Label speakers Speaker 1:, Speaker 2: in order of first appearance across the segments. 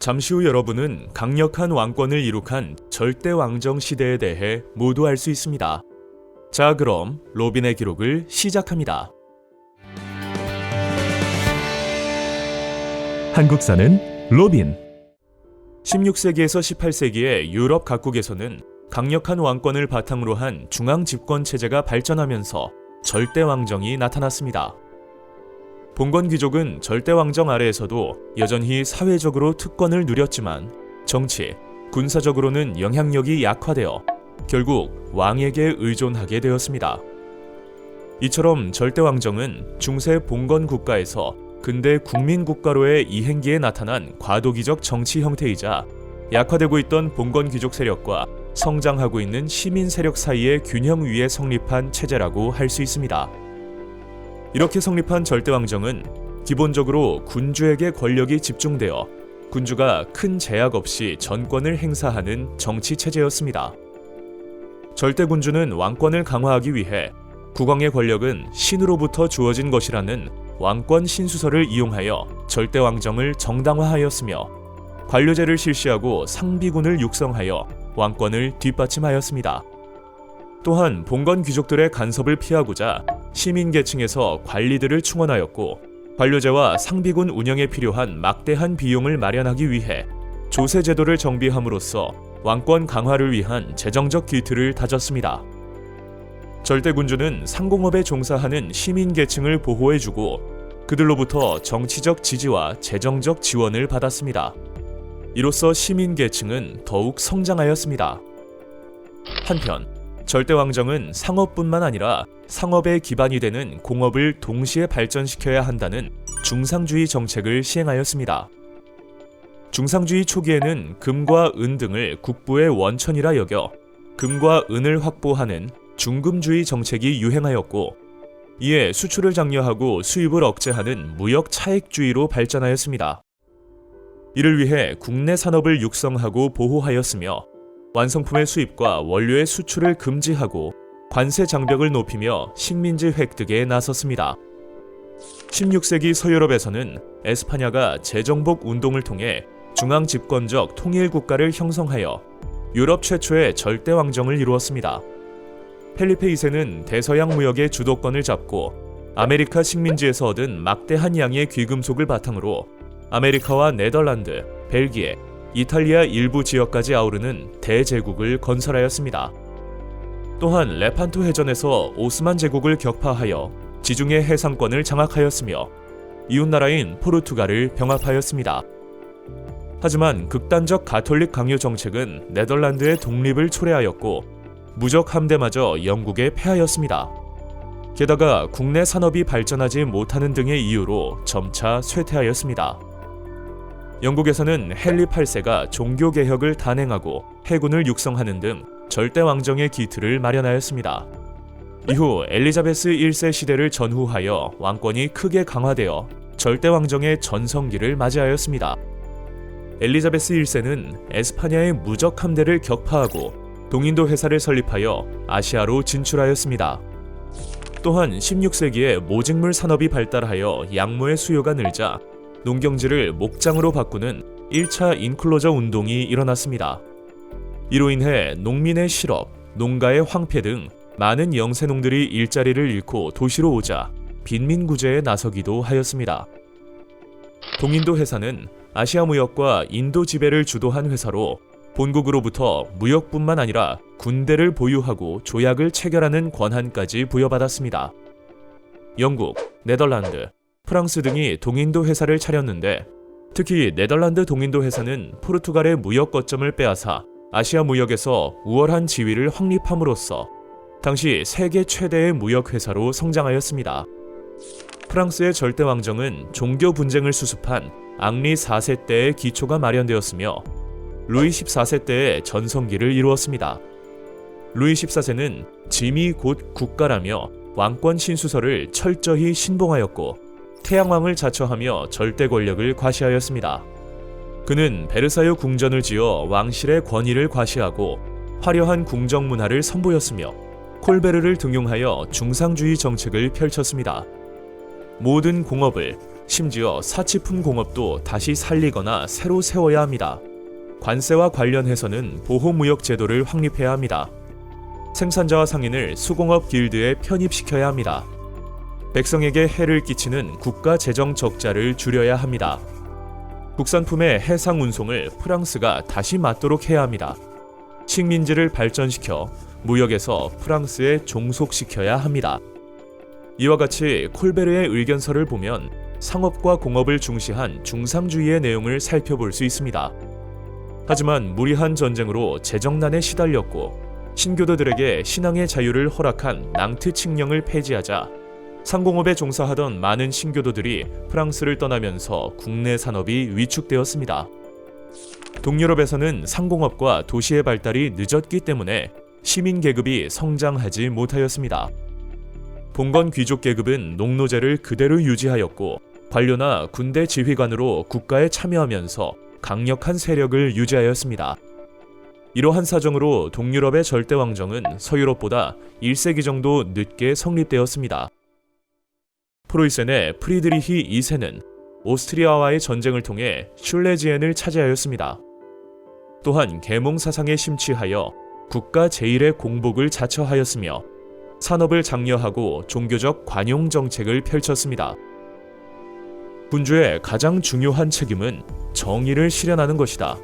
Speaker 1: 잠시 후 여러분은 강력한 왕권을 이룩한 절대왕정 시대에 대해 모두 알 수 있습니다. 자, 그럼 로빈의 기록을 시작합니다.
Speaker 2: 한국사는 로빈.
Speaker 1: 16세기에서 18세기의 유럽 각국에서는 강력한 왕권을 바탕으로 한 중앙 집권 체제가 발전하면서 절대왕정이 나타났습니다. 봉건 귀족은 절대왕정 아래에서도 여전히 사회적으로 특권을 누렸지만 정치, 군사적으로는 영향력이 약화되어 결국 왕에게 의존하게 되었습니다. 이처럼 절대왕정은 중세 봉건 국가에서 근대 국민국가로의 이행기에 나타난 과도기적 정치 형태이자 약화되고 있던 봉건 귀족 세력과 성장하고 있는 시민 세력 사이의 균형 위에 성립한 체제라고 할 수 있습니다. 이렇게 성립한 절대왕정은 기본적으로 군주에게 권력이 집중되어 군주가 큰 제약 없이 전권을 행사하는 정치 체제였습니다. 절대군주는 왕권을 강화하기 위해 국왕의 권력은 신으로부터 주어진 것이라는 왕권 신수설을 이용하여 절대왕정을 정당화하였으며 관료제를 실시하고 상비군을 육성하여 왕권을 뒷받침하였습니다. 또한 봉건 귀족들의 간섭을 피하고자 시민계층에서 관리들을 충원하였고 관료제와 상비군 운영에 필요한 막대한 비용을 마련하기 위해 조세제도를 정비함으로써 왕권 강화를 위한 재정적 기틀을 다졌습니다. 절대군주는 상공업에 종사하는 시민계층을 보호해주고 그들로부터 정치적 지지와 재정적 지원을 받았습니다. 이로써 시민계층은 더욱 성장하였습니다. 한편 절대왕정은 상업뿐만 아니라 상업의 기반이 되는 공업을 동시에 발전시켜야 한다는 중상주의 정책을 시행하였습니다. 중상주의 초기에는 금과 은 등을 국부의 원천이라 여겨 금과 은을 확보하는 중금주의 정책이 유행하였고 이에 수출을 장려하고 수입을 억제하는 무역 차익주의로 발전하였습니다. 이를 위해 국내 산업을 육성하고 보호하였으며 완성품의 수입과 원료의 수출을 금지하고 관세 장벽을 높이며 식민지 획득에 나섰습니다. 16세기 서유럽에서는 에스파냐가 재정복 운동을 통해 중앙 집권적 통일 국가를 형성하여 유럽 최초의 절대왕정을 이루었습니다. 펠리페 2세는 대서양 무역의 주도권을 잡고 아메리카 식민지에서 얻은 막대한 양의 귀금속을 바탕으로 아메리카와 네덜란드, 벨기에, 이탈리아 일부 지역까지 아우르는 대제국을 건설하였습니다. 또한 레판토 해전에서 오스만 제국을 격파하여 지중해 해상권을 장악하였으며 이웃나라인 포르투갈을 병합하였습니다. 하지만 극단적 가톨릭 강요 정책은 네덜란드의 독립을 초래하였고 무적 함대마저 영국에 패하였습니다. 게다가 국내 산업이 발전하지 못하는 등의 이유로 점차 쇠퇴하였습니다. 영국에서는 헨리 8세가 종교개혁을 단행하고 해군을 육성하는 등 절대왕정의 기틀을 마련하였습니다. 이후 엘리자베스 1세 시대를 전후하여 왕권이 크게 강화되어 절대왕정의 전성기를 맞이하였습니다. 엘리자베스 1세는 에스파냐의 무적 함대를 격파하고 동인도 회사를 설립하여 아시아로 진출하였습니다. 또한 16세기에 모직물 산업이 발달하여 양모의 수요가 늘자 농경지를 목장으로 바꾸는 1차 인클로저 운동이 일어났습니다. 이로 인해 농민의 실업, 농가의 황폐 등 많은 영세농들이 일자리를 잃고 도시로 오자 빈민구제에 나서기도 하였습니다. 동인도 회사는 아시아 무역과 인도 지배를 주도한 회사로 본국으로부터 무역뿐만 아니라 군대를 보유하고 조약을 체결하는 권한까지 부여받았습니다. 영국, 네덜란드, 프랑스 등이 동인도 회사를 차렸는데 특히 네덜란드 동인도 회사는 포르투갈의 무역 거점을 빼앗아 아시아 무역에서 우월한 지위를 확립함으로써 당시 세계 최대의 무역 회사로 성장하였습니다. 프랑스의 절대왕정은 종교 분쟁을 수습한 앙리 4세 때의 기초가 마련되었으며 루이 14세 때의 전성기를 이루었습니다. 루이 14세는 짐이 곧 국가라며 왕권 신수설을 철저히 신봉하였고 태양왕을 자처하며 절대 권력을 과시하였습니다. 그는 베르사유 궁전을 지어 왕실의 권위를 과시하고 화려한 궁정 문화를 선보였으며 콜베르를 등용하여 중상주의 정책을 펼쳤습니다. 모든 공업을 심지어 사치품 공업도 다시 살리거나 새로 세워야 합니다. 관세와 관련해서는 보호무역 제도를 확립해야 합니다. 생산자와 상인을 수공업 길드에 편입시켜야 합니다. 백성에게 해를 끼치는 국가 재정 적자를 줄여야 합니다. 국산품의 해상 운송을 프랑스가 다시 맡도록 해야 합니다. 식민지를 발전시켜 무역에서 프랑스에 종속시켜야 합니다. 이와 같이 콜베르의 의견서를 보면 상업과 공업을 중시한 중상주의의 내용을 살펴볼 수 있습니다. 하지만 무리한 전쟁으로 재정난에 시달렸고 신교도들에게 신앙의 자유를 허락한 낭트 칙령을 폐지하자 상공업에 종사하던 많은 신교도들이 프랑스를 떠나면서 국내 산업이 위축되었습니다. 동유럽에서는 상공업과 도시의 발달이 늦었기 때문에 시민 계급이 성장하지 못하였습니다. 봉건 귀족 계급은 농노제를 그대로 유지하였고 관료나 군대 지휘관으로 국가에 참여하면서 강력한 세력을 유지하였습니다. 이러한 사정으로 동유럽의 절대 왕정은 서유럽보다 1세기 정도 늦게 성립되었습니다. 프로이센의 프리드리히 2세는 오스트리아와의 전쟁을 통해 슐레지엔을 차지하였습니다. 또한 계몽 사상에 심취하여 국가 제일의 공복을 자처하였으며 산업을 장려하고 종교적 관용 정책을 펼쳤습니다. 군주의 가장 중요한 책임은 정의를 실현하는 것이다.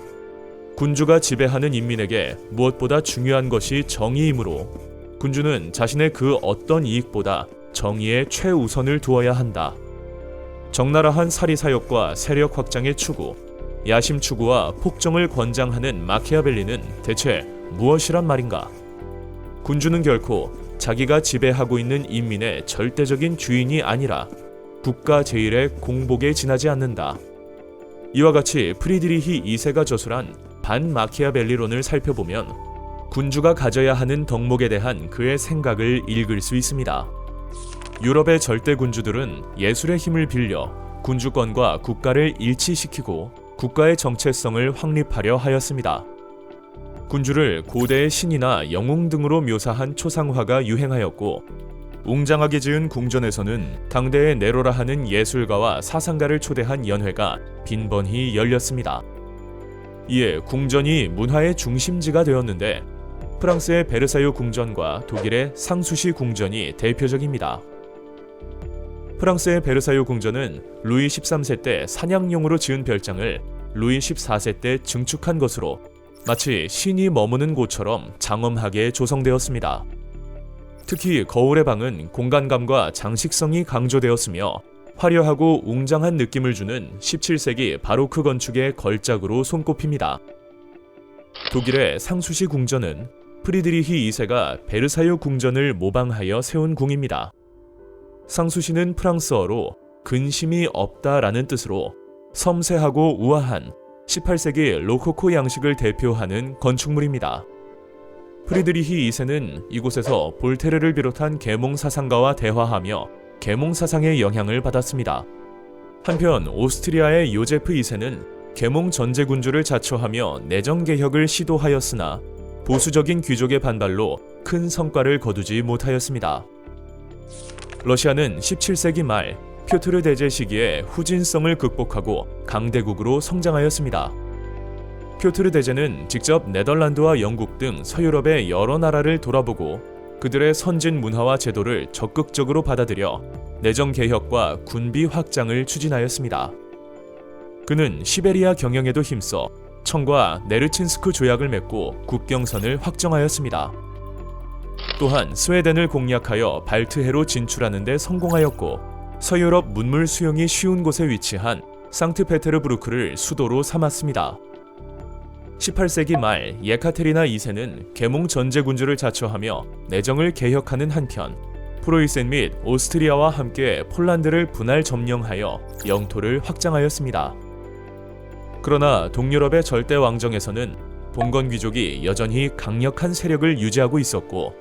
Speaker 1: 군주가 지배하는 인민에게 무엇보다 중요한 것이 정의이므로 군주는 자신의 그 어떤 이익보다 정의에 최우선을 두어야 한다. 적나라한 사리사욕과 세력 확장의 추구, 야심 추구와 폭정을 권장하는 마키아벨리는 대체 무엇이란 말인가? 군주는 결코 자기가 지배하고 있는 인민의 절대적인 주인이 아니라 국가 제일의 공복에 지나지 않는다. 이와 같이 프리드리히 2세가 저술한 반마키아벨리론을 살펴보면 군주가 가져야 하는 덕목에 대한 그의 생각을 읽을 수 있습니다. 유럽의 절대 군주들은 예술의 힘을 빌려 군주권과 국가를 일치시키고 국가의 정체성을 확립하려 하였습니다. 군주를 고대의 신이나 영웅 등으로 묘사한 초상화가 유행하였고 웅장하게 지은 궁전에서는 당대의 네로라 하는 예술가와 사상가를 초대한 연회가 빈번히 열렸습니다. 이에 궁전이 문화의 중심지가 되었는데 프랑스의 베르사유 궁전과 독일의 상수시 궁전이 대표적입니다. 프랑스의 베르사유 궁전은 루이 13세 때 사냥용으로 지은 별장을 루이 14세 때 증축한 것으로 마치 신이 머무는 곳처럼 장엄하게 조성되었습니다. 특히 거울의 방은 공간감과 장식성이 강조되었으며 화려하고 웅장한 느낌을 주는 17세기 바로크 건축의 걸작으로 손꼽힙니다. 독일의 상수시 궁전은 프리드리히 2세가 베르사유 궁전을 모방하여 세운 궁입니다. 상수시는 프랑스어로 근심이 없다라는 뜻으로 섬세하고 우아한 18세기 로코코 양식을 대표하는 건축물입니다. 프리드리히 2세는 이곳에서 볼테르를 비롯한 계몽 사상가와 대화하며 계몽 사상의 영향을 받았습니다. 한편 오스트리아의 요제프 2세는 계몽 전제군주를 자처하며 내정개혁을 시도하였으나 보수적인 귀족의 반발로 큰 성과를 거두지 못하였습니다. 러시아는 17세기 말 퓨트르 대제 시기에 후진성을 극복하고 강대국으로 성장하였습니다. 퓨트르 대제는 직접 네덜란드와 영국 등 서유럽의 여러 나라를 돌아보고 그들의 선진 문화와 제도를 적극적으로 받아들여 내정 개혁과 군비 확장을 추진하였습니다. 그는 시베리아 경영에도 힘써 청과 네르친스크 조약을 맺고 국경선을 확정하였습니다. 또한 스웨덴을 공략하여 발트해로 진출하는 데 성공하였고 서유럽 문물 수용이 쉬운 곳에 위치한 상트페테르부르크를 수도로 삼았습니다. 18세기 말 예카테리나 2세는 계몽 전제군주를 자처하며 내정을 개혁하는 한편 프로이센 및 오스트리아와 함께 폴란드를 분할 점령하여 영토를 확장하였습니다. 그러나 동유럽의 절대 왕정에서는 봉건 귀족이 여전히 강력한 세력을 유지하고 있었고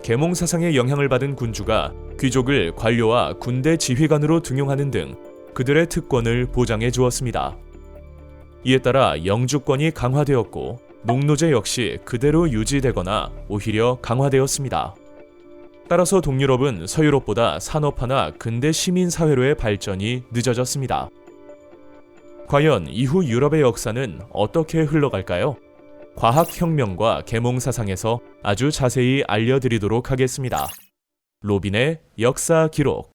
Speaker 1: 계몽 사상의 영향을 받은 군주가 귀족을 관료와 군대 지휘관으로 등용하는 등 그들의 특권을 보장해 주었습니다. 이에 따라 영주권이 강화되었고 농노제 역시 그대로 유지되거나 오히려 강화되었습니다. 따라서 동유럽은 서유럽보다 산업화나 근대 시민 사회로의 발전이 늦어졌습니다. 과연 이후 유럽의 역사는 어떻게 흘러갈까요? 과학혁명과 계몽사상에서 아주 자세히 알려드리도록 하겠습니다. 로빈의 역사 기록.